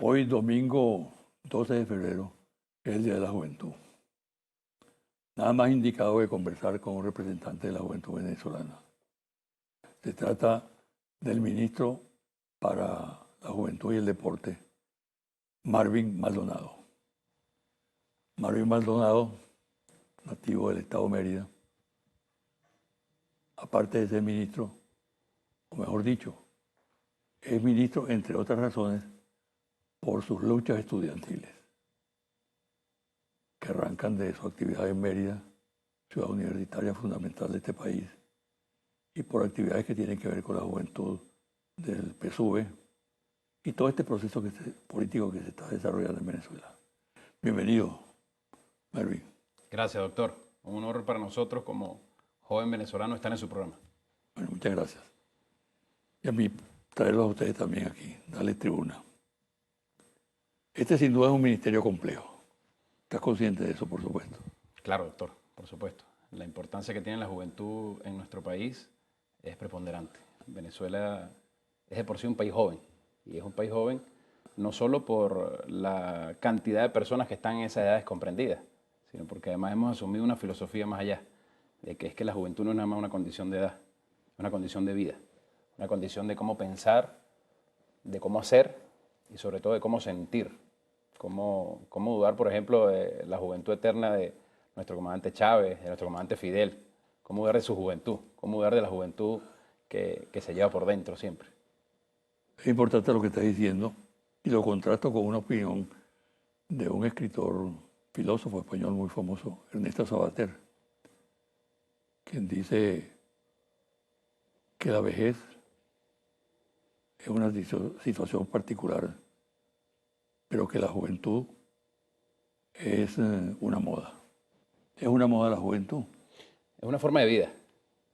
Hoy, domingo 12 de febrero, es el Día de la Juventud. Nada más indicado que conversar con un representante de la juventud venezolana. Se trata del ministro para la Juventud y el Deporte, Marvin Maldonado. Marvin Maldonado, nativo del estado de Mérida, aparte de ser ministro, o mejor dicho, es ministro, entre otras razones, por sus luchas estudiantiles, que arrancan de su actividad en Mérida, ciudad universitaria fundamental de este país, y por actividades que tienen que ver con la juventud del PSUV y todo este proceso político que se está desarrollando en Venezuela. Bienvenido, Marvin. Gracias, doctor. Un honor para nosotros como joven venezolano estar en su programa. Bueno, muchas gracias. Y a mí, traerlos a ustedes también aquí, darles tribuna. Este sin duda es un ministerio complejo. ¿Estás consciente de eso, por supuesto? Claro, doctor, por supuesto. La importancia que tiene la juventud en nuestro país es preponderante. Venezuela es de por sí un país joven, y es un país joven no solo por la cantidad de personas que están en esas edades comprendidas, sino porque además hemos asumido una filosofía más allá, de que es que la juventud no es nada más una condición de edad, es una condición de vida, una condición de cómo pensar, de cómo hacer y sobre todo de cómo sentir. Cómo dudar, por ejemplo, de la juventud eterna de nuestro comandante Chávez, de nuestro comandante Fidel. Cómo dudar de su juventud, cómo dudar de la juventud que se lleva por dentro siempre. Es importante lo que estás diciendo y lo contrasto con una opinión de un escritor, filósofo español muy famoso, Ernesto Sabater, quien dice que la vejez es una situación particular, pero que la juventud es una moda. Es una moda la juventud. Es una forma de vida,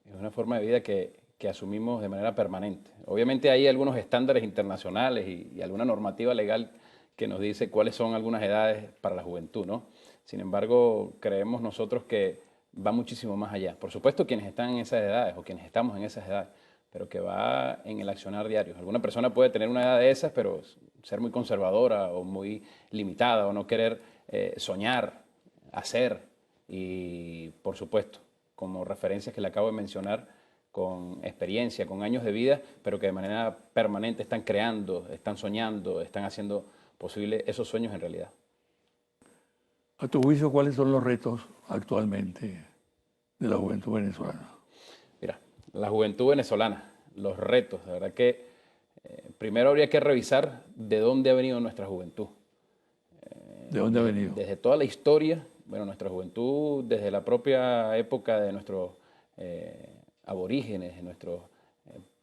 es una forma de vida que asumimos de manera permanente. Obviamente hay algunos estándares internacionales y alguna normativa legal que nos dice cuáles son algunas edades para la juventud, ¿no? Sin embargo, creemos nosotros que va muchísimo más allá. Por supuesto, quienes están en esas edades o quienes estamos en esas edades, pero que va en el accionar diario. Alguna persona puede tener una edad de esas, pero ser muy conservadora o muy limitada o no querer soñar, hacer y, por supuesto, como referencias que le acabo de mencionar, con experiencia, con años de vida, pero que de manera permanente están creando, están soñando, están haciendo posible esos sueños en realidad. A tu juicio, ¿cuáles son los retos actualmente de la juventud venezolana? Mira, la juventud venezolana, los retos, de verdad que primero habría que revisar de dónde ha venido nuestra juventud. ¿De dónde ha venido? Desde toda la historia, bueno, nuestra juventud, desde la propia época de nuestros aborígenes, de nuestros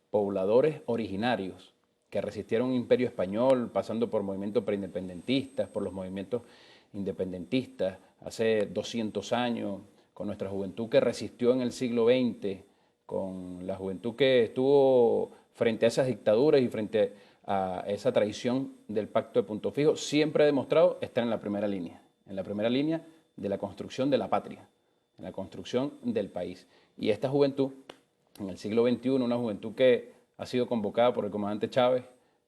pobladores originarios que resistieron un imperio español, pasando por movimientos preindependentistas, por los movimientos independentistas, hace 200 años, con nuestra juventud que resistió en el siglo XX, con la juventud que estuvo frente a esas dictaduras y frente a esa traición del Pacto de Punto Fijo, siempre ha demostrado estar en la primera línea de la construcción de la patria, en la construcción del país. Y esta juventud, en el siglo XXI, una juventud que ha sido convocada por el comandante Chávez,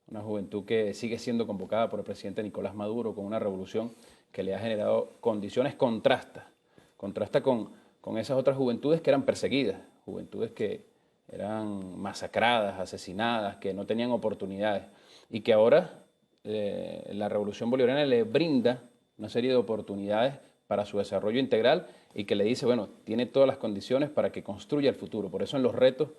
una juventud que sigue siendo convocada por el presidente Nicolás Maduro con una revolución que le ha generado condiciones contrasta con esas otras juventudes que eran perseguidas, juventudes que eran masacradas, asesinadas, que no tenían oportunidades y que ahora la revolución bolivariana le brinda una serie de oportunidades para su desarrollo integral y que le dice, bueno, tiene todas las condiciones para que construya el futuro. Por eso en los retos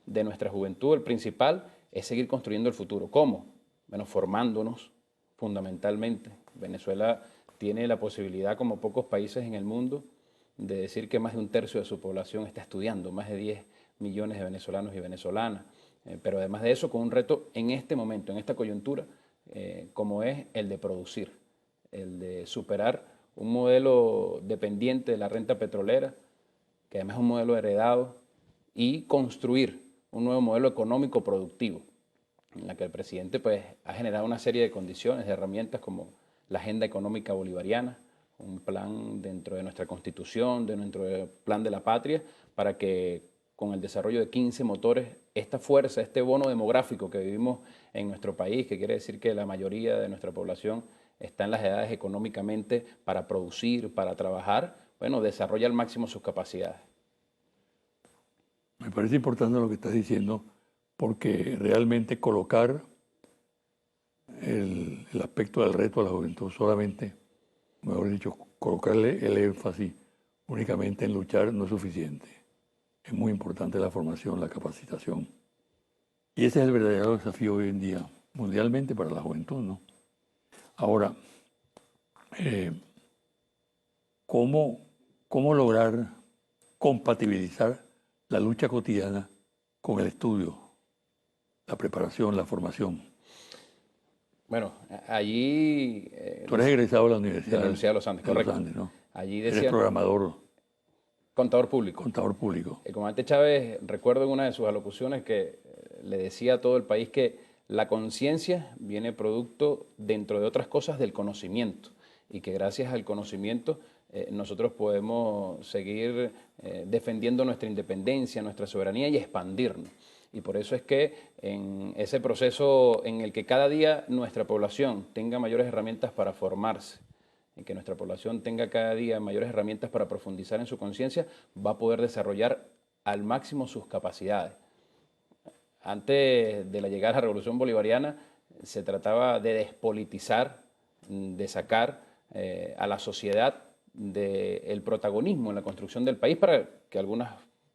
de nuestra juventud el principal es seguir construyendo el futuro. ¿Cómo? Bueno, formándonos fundamentalmente. Venezuela tiene la posibilidad, como pocos países en el mundo, de decir que más de un tercio de su población está estudiando, más de 10 millones de venezolanos y venezolanas. Pero además de eso, con un reto en este momento, en esta coyuntura, como es el de producir, el de superar un modelo dependiente de la renta petrolera, que además es un modelo heredado, y construir un nuevo modelo económico productivo, en la que el presidente pues, ha generado una serie de condiciones, de herramientas como la Agenda Económica Bolivariana, un plan dentro de nuestra Constitución, dentro del Plan de la Patria, para que con el desarrollo de 15 motores esta fuerza, este bono demográfico que vivimos en nuestro país, que quiere decir que la mayoría de nuestra población está en las edades económicamente para producir, para trabajar, bueno, desarrolla al máximo sus capacidades. Me parece importante lo que estás diciendo, porque realmente colocar el aspecto del reto a la juventud solamente, mejor dicho, colocarle el énfasis únicamente en luchar no es suficiente. Es muy importante la formación, la capacitación. Y ese es el verdadero desafío hoy en día, mundialmente para la juventud, ¿no? Ahora, ¿cómo, cómo lograr compatibilizar la lucha cotidiana con el estudio, la preparación, la formación? Bueno, allí... Tú eres egresado de la de la Universidad de los Andes, correcto. ¿No? Allí Eres decía programador, contador público. contador público. El comandante Chávez, recuerdo en una de sus alocuciones que le decía a todo el país que la conciencia viene producto, dentro de otras cosas, del conocimiento y que gracias al conocimiento nosotros podemos seguir defendiendo nuestra independencia, nuestra soberanía y expandirnos. Y por eso es que en ese proceso en el que cada día nuestra población tenga mayores herramientas para formarse, en que nuestra población tenga cada día mayores herramientas para profundizar en su conciencia, va a poder desarrollar al máximo sus capacidades. Antes de la llegada de la Revolución Bolivariana, se trataba de despolitizar, de sacar a la sociedad del protagonismo en la construcción del país para que algunos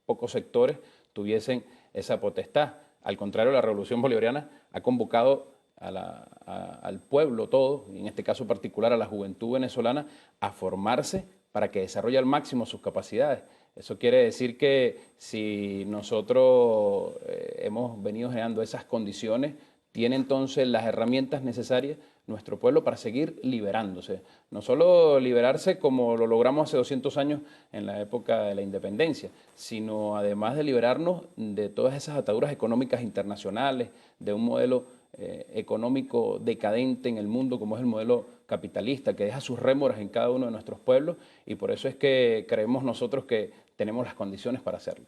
pocos sectores tuviesen esa potestad. Al contrario, la Revolución Bolivariana ha convocado al pueblo todo, y en este caso particular a la juventud venezolana, a formarse para que desarrolle al máximo sus capacidades. Eso quiere decir que si nosotros hemos venido generando esas condiciones, tiene entonces las herramientas necesarias nuestro pueblo para seguir liberándose. No solo liberarse como lo logramos hace 200 años en la época de la independencia, sino además de liberarnos de todas esas ataduras económicas internacionales, de un modelo económico decadente en el mundo como es el modelo capitalista, que deja sus rémoras en cada uno de nuestros pueblos, y por eso es que creemos nosotros que tenemos las condiciones para hacerlo.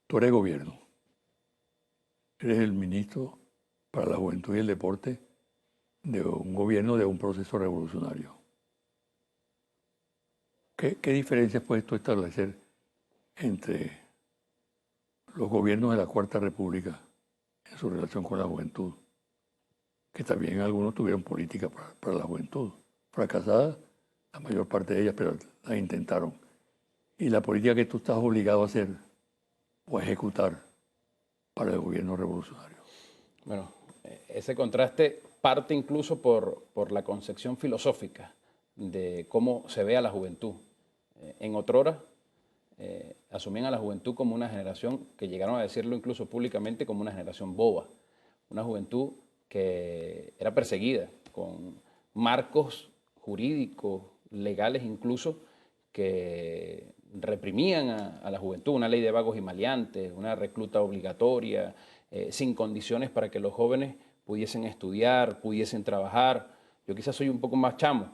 Tú eres gobierno, eres el ministro para la juventud y el deporte de un gobierno, de un proceso revolucionario. ¿Qué diferencias puedes tú establecer entre los gobiernos de la Cuarta República en su relación con la juventud? Que también algunos tuvieron política para la juventud, fracasadas, la mayor parte de ellas, pero las intentaron. Y la política que tú estás obligado a hacer o a ejecutar para el gobierno revolucionario. Bueno, ese contraste parte incluso por la concepción filosófica de cómo se ve a la juventud. En otrora, asumían a la juventud como una generación, que llegaron a decirlo incluso públicamente, como una generación boba, una juventud que era perseguida con marcos jurídicos, legales incluso, que reprimían a la juventud, una ley de vagos y maleantes, una recluta obligatoria, sin condiciones para que los jóvenes pudiesen estudiar, pudiesen trabajar. Yo quizás soy un poco más chamo,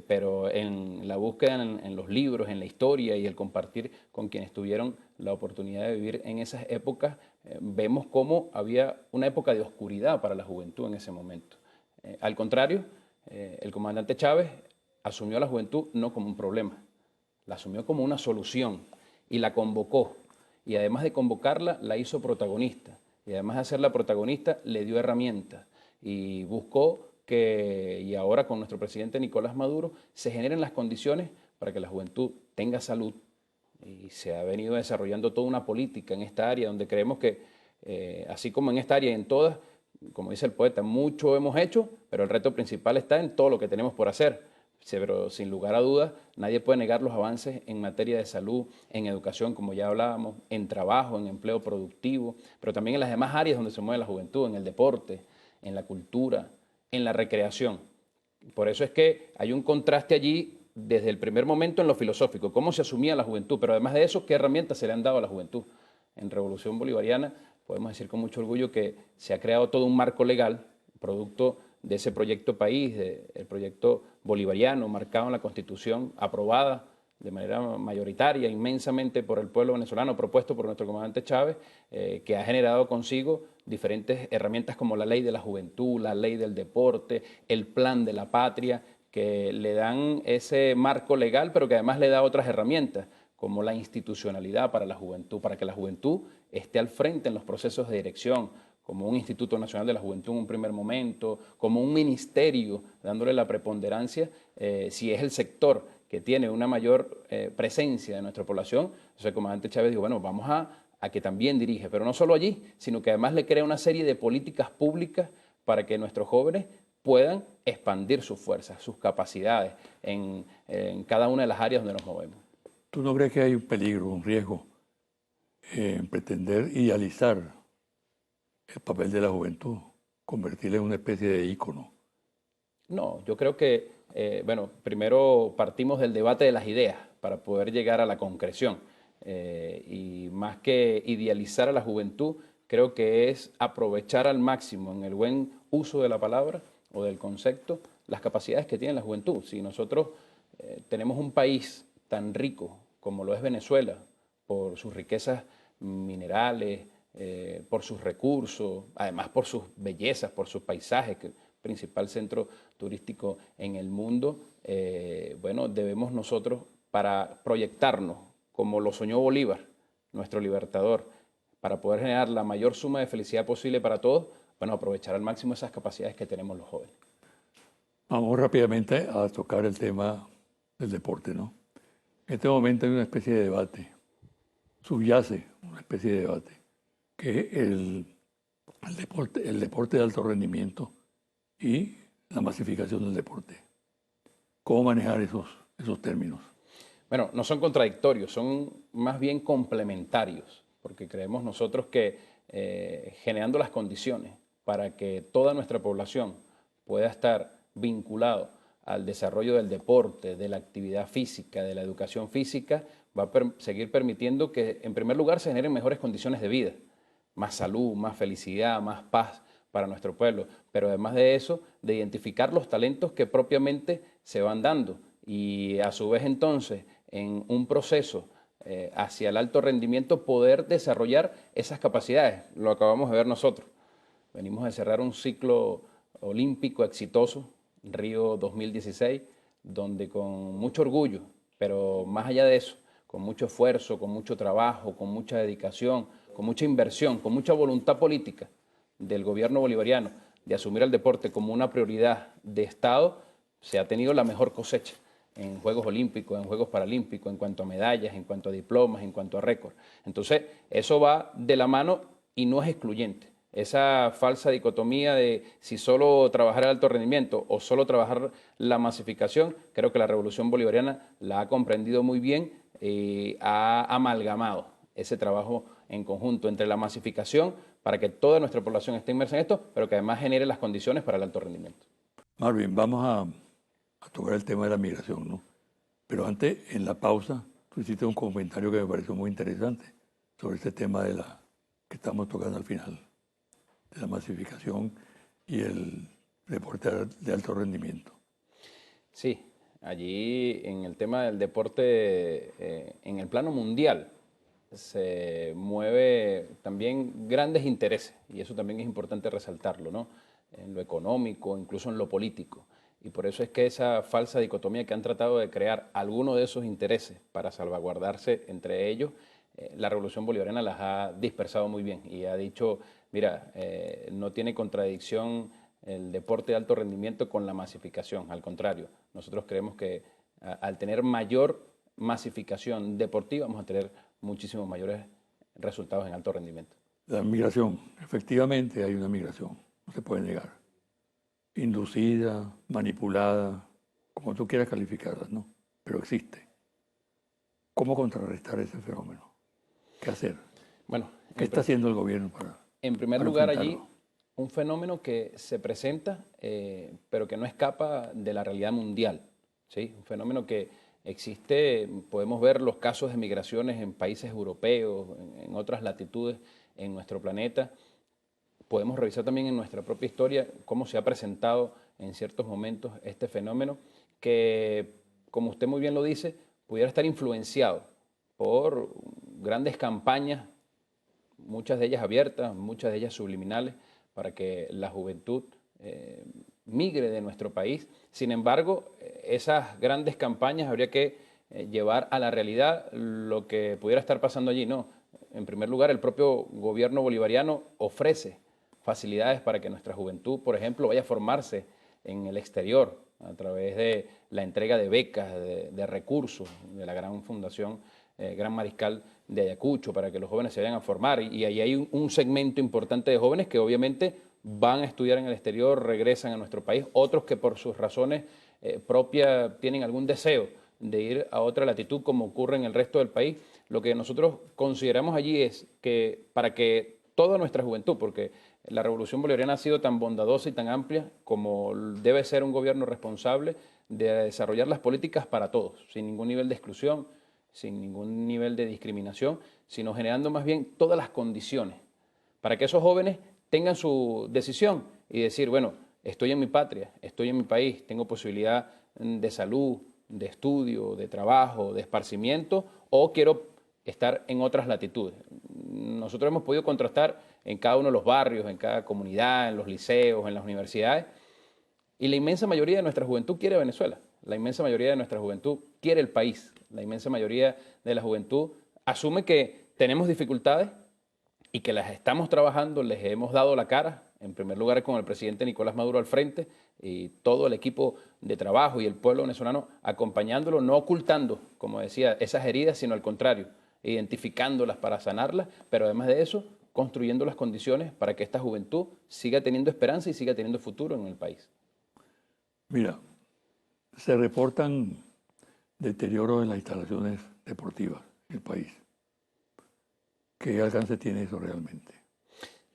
pero en la búsqueda en los libros, en la historia y el compartir con quienes tuvieron la oportunidad de vivir en esas épocas, vemos cómo había una época de oscuridad para la juventud en ese momento. Al contrario, el comandante Chávez asumió a la juventud no como un problema, la asumió como una solución y la convocó. Y además de convocarla, la hizo protagonista. Y además de hacerla protagonista, le dio herramientas y buscó que, y ahora con nuestro presidente Nicolás Maduro, se generen las condiciones para que la juventud tenga salud. Y se ha venido desarrollando toda una política en esta área donde creemos que, así como en esta área y en todas, como dice el poeta, mucho hemos hecho, pero el reto principal está en todo lo que tenemos por hacer. Pero sin lugar a dudas, nadie puede negar los avances en materia de salud, en educación, como ya hablábamos, en trabajo, en empleo productivo, pero también en las demás áreas donde se mueve la juventud, en el deporte, en la cultura, en la recreación. Por eso es que hay un contraste allí desde el primer momento en lo filosófico, cómo se asumía la juventud, pero además de eso, qué herramientas se le han dado a la juventud. En Revolución Bolivariana podemos decir con mucho orgullo que se ha creado todo un marco legal, producto de ese proyecto país, del proyecto bolivariano marcado en la Constitución, aprobada de manera mayoritaria, inmensamente por el pueblo venezolano, propuesto por nuestro comandante Chávez, que ha generado consigo diferentes herramientas como la ley de la juventud, la ley del deporte, el plan de la patria, que le dan ese marco legal, pero que además le da otras herramientas, como la institucionalidad para la juventud, para que la juventud esté al frente en los procesos de dirección, como un Instituto Nacional de la Juventud en un primer momento, como un ministerio, dándole la preponderancia, si es el sector que tiene una mayor presencia de nuestra población. Entonces el comandante Chávez dijo, bueno, vamos a que también dirige, pero no solo allí, sino que además le crea una serie de políticas públicas para que nuestros jóvenes puedan expandir sus fuerzas, sus capacidades en cada una de las áreas donde nos movemos. ¿Tú no crees que hay un peligro, un riesgo en pretender idealizar el papel de la juventud, convertirla en una especie de ícono? No, yo creo que, bueno, primero partimos del debate de las ideas para poder llegar a la concreción. Y más que idealizar a la juventud, creo que es aprovechar al máximo, en el buen uso de la palabra o del concepto, las capacidades que tiene la juventud. Si nosotros tenemos un país tan rico como lo es Venezuela, por sus riquezas minerales, por sus recursos, además por sus bellezas, por sus paisajes, que principal centro turístico en el mundo, bueno, debemos nosotros, para proyectarnos como lo soñó Bolívar, nuestro libertador, para poder generar la mayor suma de felicidad posible para todos, bueno, aprovechar al máximo esas capacidades que tenemos los jóvenes. Vamos rápidamente a tocar el tema del deporte, ¿no? En este momento hay una especie de debate, subyace una especie de debate, que es el deporte de alto rendimiento y la masificación del deporte. ¿Cómo manejar esos términos? Bueno, no son contradictorios, son más bien complementarios, porque creemos nosotros que generando las condiciones para que toda nuestra población pueda estar vinculado al desarrollo del deporte, de la actividad física, de la educación física, va a seguir permitiendo que, en primer lugar, se generen mejores condiciones de vida, más salud, más felicidad, más paz para nuestro pueblo, pero además de eso, de identificar los talentos que propiamente se van dando y a su vez entonces en un proceso hacia el alto rendimiento poder desarrollar esas capacidades. Lo acabamos de ver nosotros. Venimos de cerrar un ciclo olímpico exitoso, Río 2016, donde con mucho orgullo, pero más allá de eso, con mucho esfuerzo, con mucho trabajo, con mucha dedicación, con mucha inversión, con mucha voluntad política del gobierno bolivariano de asumir el deporte como una prioridad de Estado, se ha tenido la mejor cosecha en Juegos Olímpicos, en Juegos Paralímpicos, en cuanto a medallas, en cuanto a diplomas, en cuanto a récords. Entonces, eso va de la mano y no es excluyente. Esa falsa dicotomía de si solo trabajar el alto rendimiento o solo trabajar la masificación, creo que la Revolución Bolivariana la ha comprendido muy bien y ha amalgamado ese trabajo en conjunto entre la masificación para que toda nuestra población esté inmersa en esto, pero que además genere las condiciones para el alto rendimiento. Marvin, vamos a tocar el tema de la migración, ¿no? Pero antes, en la pausa, tú hiciste un comentario que me pareció muy interesante sobre este tema que estamos tocando al final, de la masificación y el deporte de alto rendimiento. Sí, allí en el tema del deporte, en el plano mundial, se mueve también grandes intereses, y eso también es importante resaltarlo, ¿no? En lo económico, incluso en lo político. Y por eso es que esa falsa dicotomía que han tratado de crear algunos de esos intereses para salvaguardarse entre ellos, la Revolución Bolivariana las ha dispersado muy bien y ha dicho, mira, no tiene contradicción el deporte de alto rendimiento con la masificación, al contrario, nosotros creemos que al tener mayor masificación deportiva vamos a tener muchísimos mayores resultados en alto rendimiento. La migración, efectivamente hay una migración, no se puede negar. Inducida, manipulada, como tú quieras calificarla, ¿no? Pero existe. ¿Cómo contrarrestar ese fenómeno? ¿Qué hacer? Bueno, ¿Qué está haciendo el gobierno en primer para lugar allí, enfrentarlo? un fenómeno que se presenta, pero que no escapa de la realidad mundial, ¿sí? Un fenómeno que existe, podemos ver los casos de migraciones en países europeos, en otras latitudes en nuestro planeta. Podemos revisar también en nuestra propia historia cómo se ha presentado en ciertos momentos este fenómeno que, como usted muy bien lo dice, pudiera estar influenciado por grandes campañas, muchas de ellas abiertas, muchas de ellas subliminales, para que la juventud migre de nuestro país. Sin embargo, esas grandes campañas habría que llevar a la realidad lo que pudiera estar pasando allí. No, en primer lugar, el propio gobierno bolivariano ofrece facilidades para que nuestra juventud, por ejemplo, vaya a formarse en el exterior a través de la entrega de becas, de recursos de la gran fundación Gran Mariscal de Ayacucho, para que los jóvenes se vayan a formar. Y ahí hay un segmento importante de jóvenes que obviamente van a estudiar en el exterior, regresan a nuestro país, otros que por sus razones propias tienen algún deseo de ir a otra latitud, como ocurre en el resto del país. Lo que nosotros consideramos allí es que para que toda nuestra juventud, porque la revolución bolivariana ha sido tan bondadosa y tan amplia como debe ser un gobierno responsable de desarrollar las políticas para todos, sin ningún nivel de exclusión, sin ningún nivel de discriminación, sino generando más bien todas las condiciones para que esos jóvenes tengan su decisión y decir, bueno, estoy en mi patria, estoy en mi país, tengo posibilidad de salud, de estudio, de trabajo, de esparcimiento, o quiero estar en otras latitudes. Nosotros hemos podido contrastar en cada uno de los barrios, en cada comunidad, en los liceos, en las universidades, y la inmensa mayoría de nuestra juventud quiere Venezuela, la inmensa mayoría de nuestra juventud quiere el país, la inmensa mayoría de la juventud asume que tenemos dificultades y que las estamos trabajando, les hemos dado la cara, en primer lugar con el presidente Nicolás Maduro al frente y todo el equipo de trabajo y el pueblo venezolano acompañándolo, no ocultando, como decía, esas heridas, sino al contrario, identificándolas para sanarlas, pero además de eso, construyendo las condiciones para que esta juventud siga teniendo esperanza y siga teniendo futuro en el país. Mira, se reportan deterioros en las instalaciones deportivas en el país. ¿Qué alcance tiene eso realmente?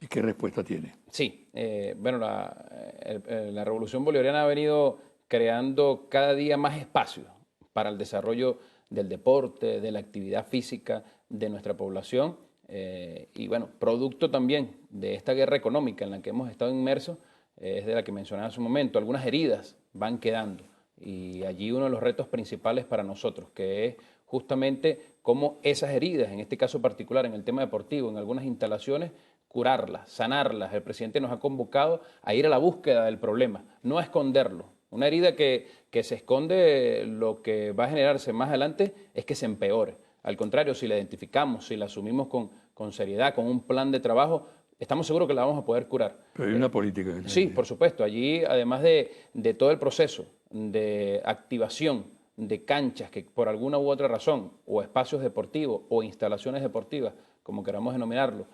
¿Y qué respuesta tiene? Sí, bueno, la Revolución Bolivariana ha venido creando cada día más espacios para el desarrollo del deporte, de la actividad física de nuestra población y bueno, producto también de esta guerra económica en la que hemos estado inmersos, es de la que mencionaba hace un momento, algunas heridas van quedando y allí uno de los retos principales para nosotros, que es justamente cómo esas heridas, en este caso particular, en el tema deportivo, en algunas instalaciones, curarlas, sanarlas. El presidente nos ha convocado a ir a la búsqueda del problema, no a esconderlo. Una herida que se esconde, lo que va a generarse más adelante es que se empeore. Al contrario, si la identificamos, si la asumimos con seriedad, con un plan de trabajo, estamos seguros que la vamos a poder curar. Pero hay una política. Sí, por supuesto. Allí, además de todo el proceso de activación de canchas que por alguna u otra razón, o espacios deportivos o instalaciones deportivas, como queramos denominarlo,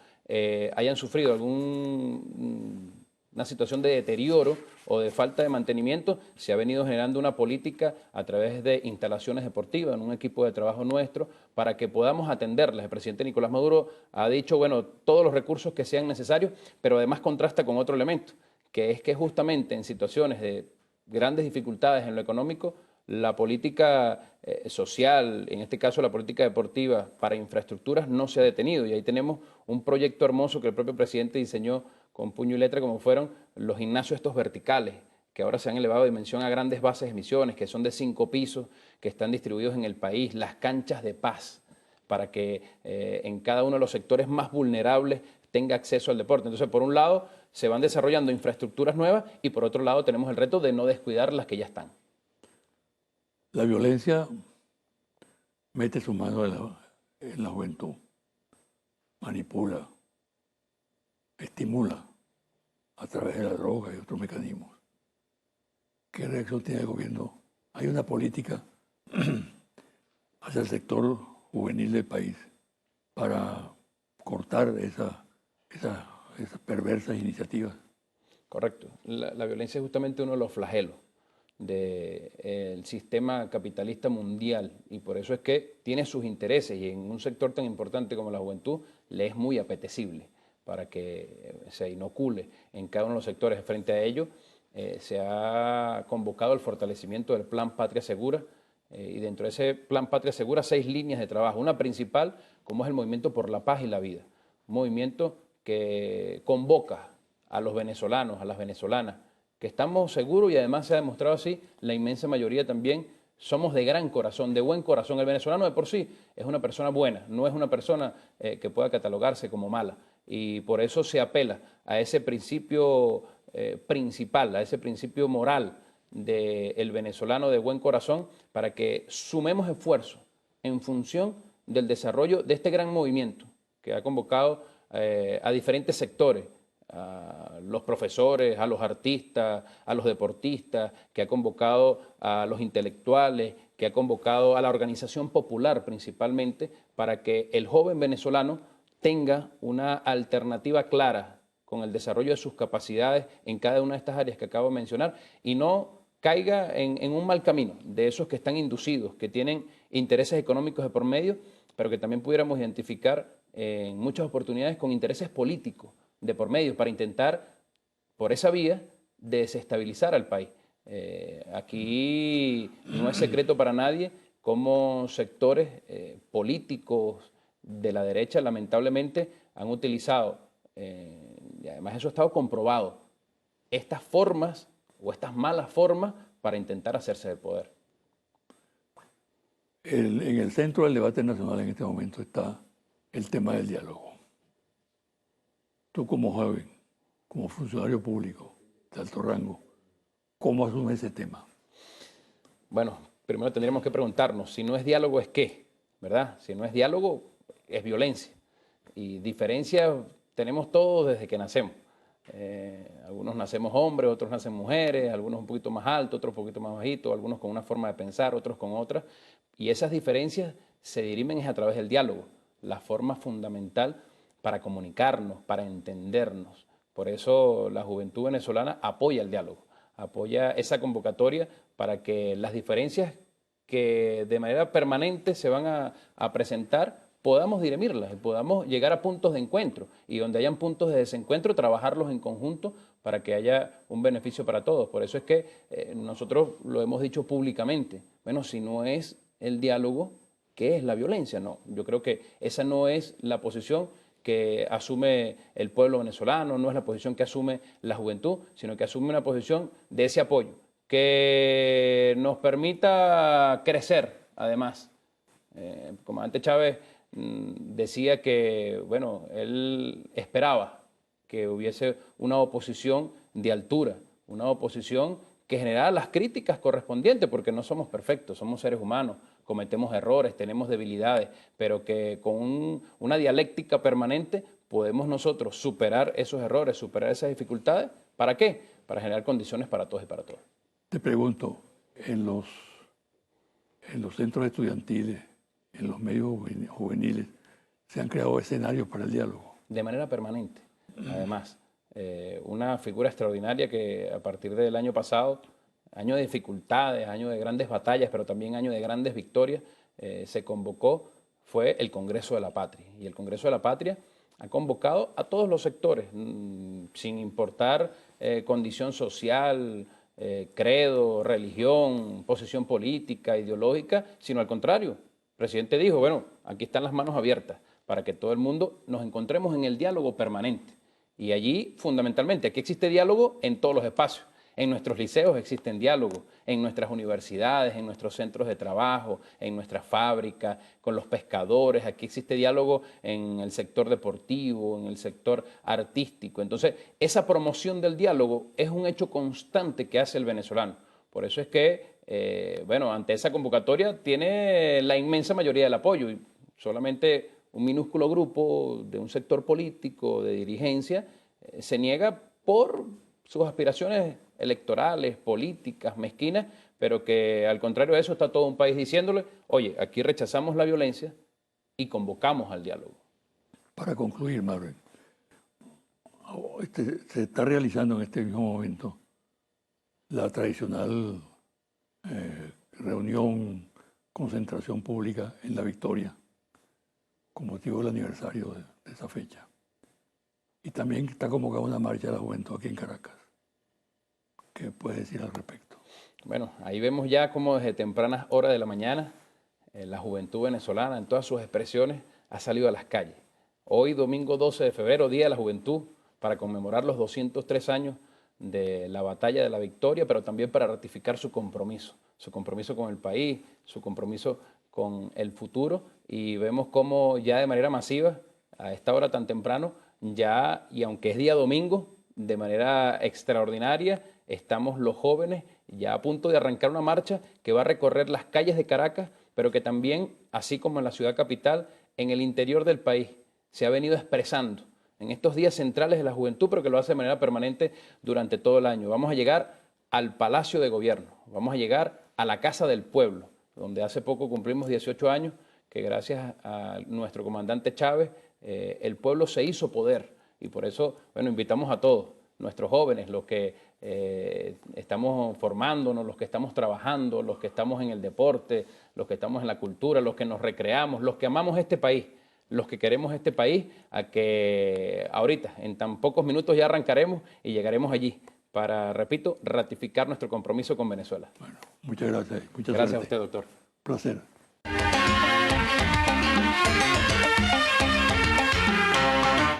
hayan sufrido una situación de deterioro o de falta de mantenimiento, se ha venido generando una política a través de instalaciones deportivas, en un equipo de trabajo nuestro, para que podamos atenderlas. El presidente Nicolás Maduro ha dicho, bueno, todos los recursos que sean necesarios, pero además contrasta con otro elemento, que es que justamente en situaciones de grandes dificultades en lo económico, la política social, en este caso la política deportiva para infraestructuras no se ha detenido y ahí tenemos un proyecto hermoso que el propio presidente diseñó con puño y letra como fueron los gimnasios estos verticales que ahora se han elevado de dimensión a grandes bases de emisiones, que son de 5 pisos, que están distribuidos en el país, las canchas de paz, para que en cada uno de los sectores más vulnerables tenga acceso al deporte. Entonces, por un lado, se van desarrollando infraestructuras nuevas y por otro lado tenemos el reto de no descuidar las que ya están. La violencia mete su mano en la juventud, manipula, estimula a través de la droga y otros mecanismos. ¿Qué reacción tiene el gobierno? Hay una política hacia el sector juvenil del país para cortar esas perversas iniciativas. Correcto. La violencia es justamente uno de los flagelos del sistema capitalista mundial y por eso es que tiene sus intereses y en un sector tan importante como la juventud le es muy apetecible para que se inocule en cada uno de los sectores. Frente a ello se ha convocado el fortalecimiento del Plan Patria Segura y dentro de ese Plan Patria Segura 6 líneas de trabajo. Una principal como es el Movimiento por la Paz y la Vida, un movimiento que convoca a los venezolanos, a las venezolanas, que estamos seguros y además se ha demostrado así, la inmensa mayoría también somos de gran corazón, de buen corazón. El venezolano de por sí es una persona buena, no es una persona que pueda catalogarse como mala. Y por eso se apela a ese principio principal, a ese principio moral del venezolano de buen corazón, para que sumemos esfuerzos en función del desarrollo de este gran movimiento que ha convocado a diferentes sectores, a los profesores, a los artistas, a los deportistas, que ha convocado a los intelectuales, que ha convocado a la organización popular principalmente, para que el joven venezolano tenga una alternativa clara con el desarrollo de sus capacidades en cada una de estas áreas que acabo de mencionar y no caiga en un mal camino de esos que están inducidos, que tienen intereses económicos de por medio, pero que también pudiéramos identificar en muchas oportunidades con intereses políticos de por medio para intentar, por esa vía, desestabilizar al país. Aquí no es secreto para nadie cómo sectores políticos de la derecha lamentablemente han utilizado, y además eso ha estado comprobado, estas formas o estas malas formas para intentar hacerse del poder. En el centro del debate nacional en este momento está el tema del diálogo. Tú como joven, como funcionario público de alto rango, ¿cómo asumes ese tema? Bueno, primero tendríamos que preguntarnos, si no es diálogo, ¿es qué? ¿Verdad? Si no es diálogo, es violencia. Y diferencias tenemos todos desde que nacemos. Algunos nacemos hombres, otros nacen mujeres, algunos un poquito más altos, otros un poquito más bajitos, algunos con una forma de pensar, otros con otra. Y esas diferencias se dirimen a través del diálogo, la forma fundamental para comunicarnos, para entendernos. Por eso la juventud venezolana apoya el diálogo, apoya esa convocatoria para que las diferencias que de manera permanente se van a presentar podamos dirimirlas y podamos llegar a puntos de encuentro y donde hayan puntos de desencuentro, trabajarlos en conjunto para que haya un beneficio para todos. Por eso es que nosotros lo hemos dicho públicamente. Bueno, si no es el diálogo, ¿qué es la violencia? No, yo creo que esa no es la posición que asume el pueblo venezolano, no es la posición que asume la juventud, sino que asume una posición de ese apoyo, que nos permita crecer, además. El comandante Chávez decía que, bueno, él esperaba que hubiese una oposición de altura, una oposición que generara las críticas correspondientes, porque no somos perfectos, somos seres humanos, cometemos errores, tenemos debilidades, pero que con una dialéctica permanente podemos nosotros superar esos errores, superar esas dificultades. ¿Para qué? Para generar condiciones para todos y para todos. Te pregunto, en los centros estudiantiles, en los medios juveniles, se han creado escenarios para el diálogo. De manera permanente, además. Una figura extraordinaria que a partir del año pasado, año de dificultades, año de grandes batallas, pero también año de grandes victorias, se convocó, fue el Congreso de la Patria. Y el Congreso de la Patria ha convocado a todos los sectores, sin importar condición social, credo, religión, posición política, ideológica, sino al contrario. El presidente dijo, bueno, aquí están las manos abiertas para que todo el mundo nos encontremos en el diálogo permanente. Y allí, fundamentalmente, aquí existe diálogo en todos los espacios. En nuestros liceos existen diálogos, en nuestras universidades, en nuestros centros de trabajo, en nuestras fábricas, con los pescadores. Aquí existe diálogo en el sector deportivo, en el sector artístico. Entonces, esa promoción del diálogo es un hecho constante que hace el venezolano. Por eso es que, bueno, ante esa convocatoria tiene la inmensa mayoría del apoyo. Y solamente un minúsculo grupo de un sector político, de dirigencia, se niega por sus aspiraciones electorales, políticas, mezquinas, pero que al contrario de eso está todo un país diciéndole, oye, aquí rechazamos la violencia y convocamos al diálogo. Para concluir, Marvin, se está realizando en este mismo momento la tradicional reunión, concentración pública en La Victoria, con motivo del aniversario de esa fecha. Y también está convocada una marcha de la juventud aquí en Caracas. ¿Qué puedes decir al respecto? Bueno, ahí vemos ya cómo desde tempranas horas de la mañana la juventud venezolana en todas sus expresiones ha salido a las calles. Hoy, domingo 12 de febrero, Día de la Juventud, para conmemorar los 203 años de la batalla de la victoria, pero también para ratificar su compromiso con el país, su compromiso con el futuro, y vemos cómo ya de manera masiva, a esta hora tan temprano, ya, y aunque es día domingo, de manera extraordinaria, estamos los jóvenes ya a punto de arrancar una marcha que va a recorrer las calles de Caracas, pero que también, así como en la ciudad capital, en el interior del país se ha venido expresando en estos días centrales de la juventud, pero que lo hace de manera permanente durante todo el año. Vamos a llegar al Palacio de Gobierno, vamos a llegar a la Casa del Pueblo, donde hace poco cumplimos 18 años, que gracias a nuestro comandante Chávez, el pueblo se hizo poder. Y por eso, bueno, invitamos a todos, nuestros jóvenes, los que estamos formándonos, los que estamos trabajando, los que estamos en el deporte, los que estamos en la cultura, los que nos recreamos, los que amamos este país, los que queremos este país, a que ahorita, en tan pocos minutos ya arrancaremos y llegaremos allí para, repito, ratificar nuestro compromiso con Venezuela. Bueno, muchas gracias. Muchas gracias a usted, doctor. Placer.